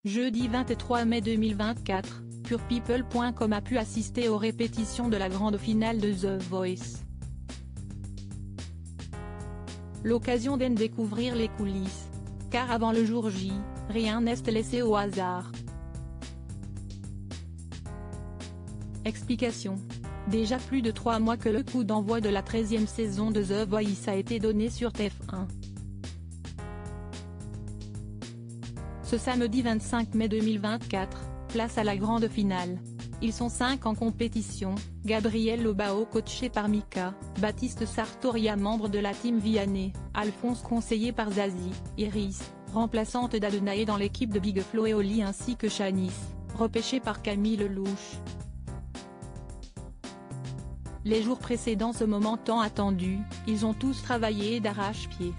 Jeudi 23 mai 2024, purepeople.com a pu assister aux répétitions de la grande finale de The Voice. L'occasion d'en découvrir les coulisses. Car avant le jour J, rien n'est laissé au hasard. Explication. Déjà plus de 3 mois que le coup d'envoi de la 13e saison de The Voice a été donné sur TF1. Ce samedi 25 mai 2024, place à la grande finale. Ils sont 5 en compétition, Gabriel Lobao coaché par Mika, Baptiste Sartoria membre de la team Vianney, Alphonse conseillé par Zazie, Iris, remplaçante d'Adenae dans l'équipe de Big Flo et Oli ainsi que Shanice, repêchée par Camille Lelouch. Les jours précédant ce moment tant attendu, ils ont tous travaillé d'arrache-pied.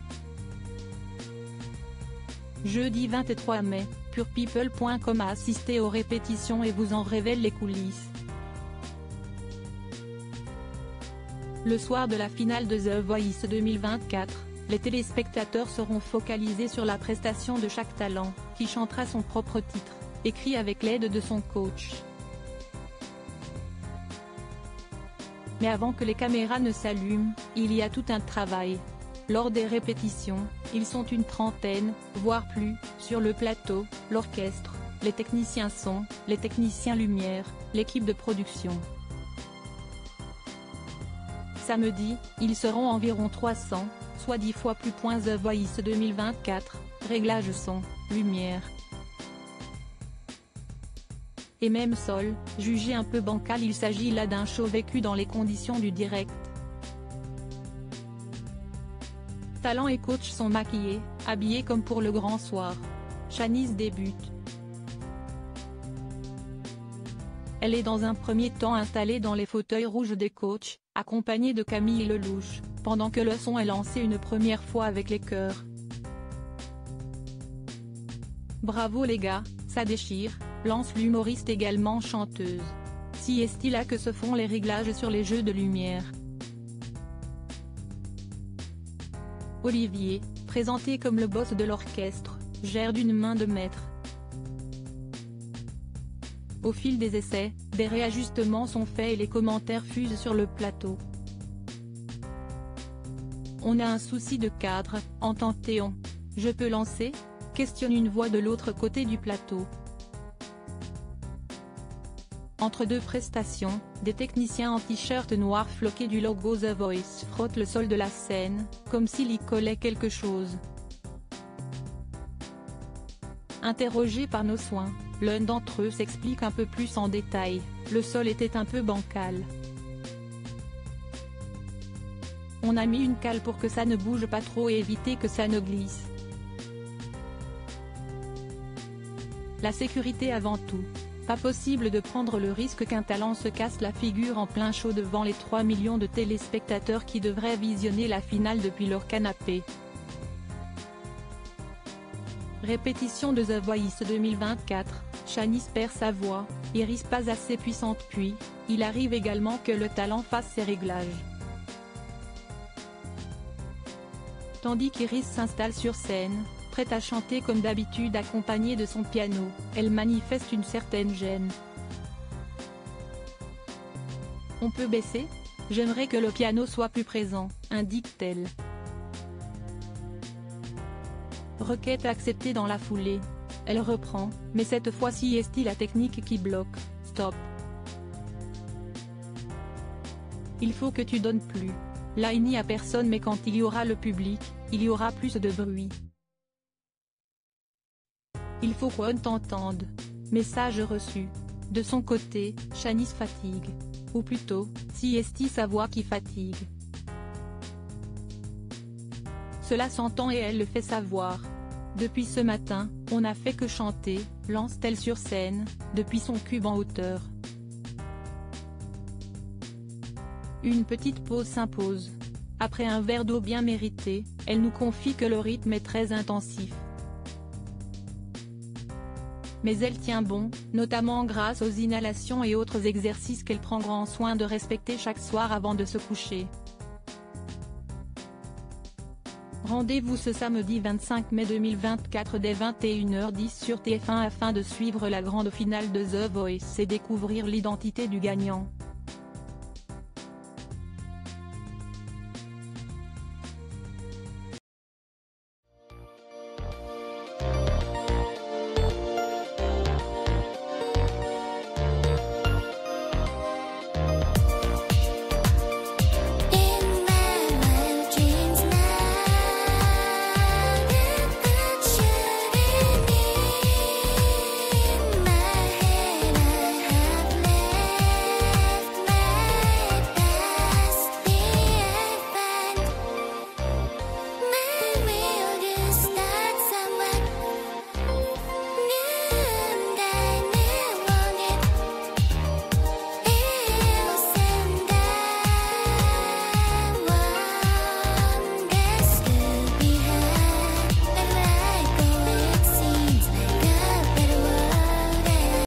Jeudi 23 mai, purepeople.com a assisté aux répétitions et vous en révèle les coulisses. Le soir de la finale de The Voice 2024, les téléspectateurs seront focalisés sur la prestation de chaque talent, qui chantera son propre titre, écrit avec l'aide de son coach. Mais avant que les caméras ne s'allument, il y a tout un travail. Lors des répétitions, ils sont une trentaine, voire plus, sur le plateau, l'orchestre, les techniciens son, les techniciens lumière, l'équipe de production. Samedi, ils seront environ 300, soit 10 fois plus. The Voice 2024, réglage son, lumière et même sol, jugé un peu bancal. Il s'agit là d'un show vécu dans les conditions du direct. Talent et coach sont maquillés, habillés comme pour le grand soir. Shanice débute. Elle est dans un premier temps installée dans les fauteuils rouges des coachs, accompagnée de Camille Lelouch, pendant que le son est lancé une première fois avec les chœurs. Bravo les gars, ça déchire, lance l'humoriste également chanteuse. Si est-il là que se font les réglages sur les jeux de lumière. Olivier, présenté comme le boss de l'orchestre, gère d'une main de maître. Au fil des essais, des réajustements sont faits et les commentaires fusent sur le plateau. On a un souci de cadre, entend Théon. Je peux lancer ? Questionne une voix de l'autre côté du plateau. Entre deux prestations, des techniciens en t-shirt noir floqué du logo The Voice frottent le sol de la scène, comme s'il y collait quelque chose. Interrogé par nos soins, l'un d'entre eux s'explique un peu plus en détail, le sol était un peu bancal. On a mis une cale pour que ça ne bouge pas trop et éviter que ça ne glisse. La sécurité avant tout. Pas possible de prendre le risque qu'un talent se casse la figure en plein show devant les 3 millions de téléspectateurs qui devraient visionner la finale depuis leur canapé. Répétition de The Voice 2024, Shanice perd sa voix, Iris pas assez puissante puis, il arrive également que le talent fasse ses réglages. Tandis qu'Iris s'installe sur scène, prête à chanter comme d'habitude accompagnée de son piano, elle manifeste une certaine gêne. On peut baisser ? J'aimerais que le piano soit plus présent, indique-t-elle. Requête acceptée dans la foulée. Elle reprend, mais cette fois-ci est-il la technique qui bloque, stop. Il faut que tu donnes plus. Là il n'y a personne mais quand il y aura le public, il y aura plus de bruit. Il faut qu'on t'entende. Message reçu. De son côté, Shanice fatigue. Ou plutôt, si est-il sa voix qui fatigue. Cela s'entend et elle le fait savoir. Depuis ce matin, on n'a fait que chanter, lance-t-elle sur scène, depuis son cube en hauteur. Une petite pause s'impose. Après un verre d'eau bien mérité, elle nous confie que le rythme est très intensif. Mais elle tient bon, notamment grâce aux inhalations et autres exercices qu'elle prend grand soin de respecter chaque soir avant de se coucher. Rendez-vous ce samedi 25 mai 2024 dès 21h10 sur TF1 afin de suivre la grande finale de The Voice et découvrir l'identité du gagnant.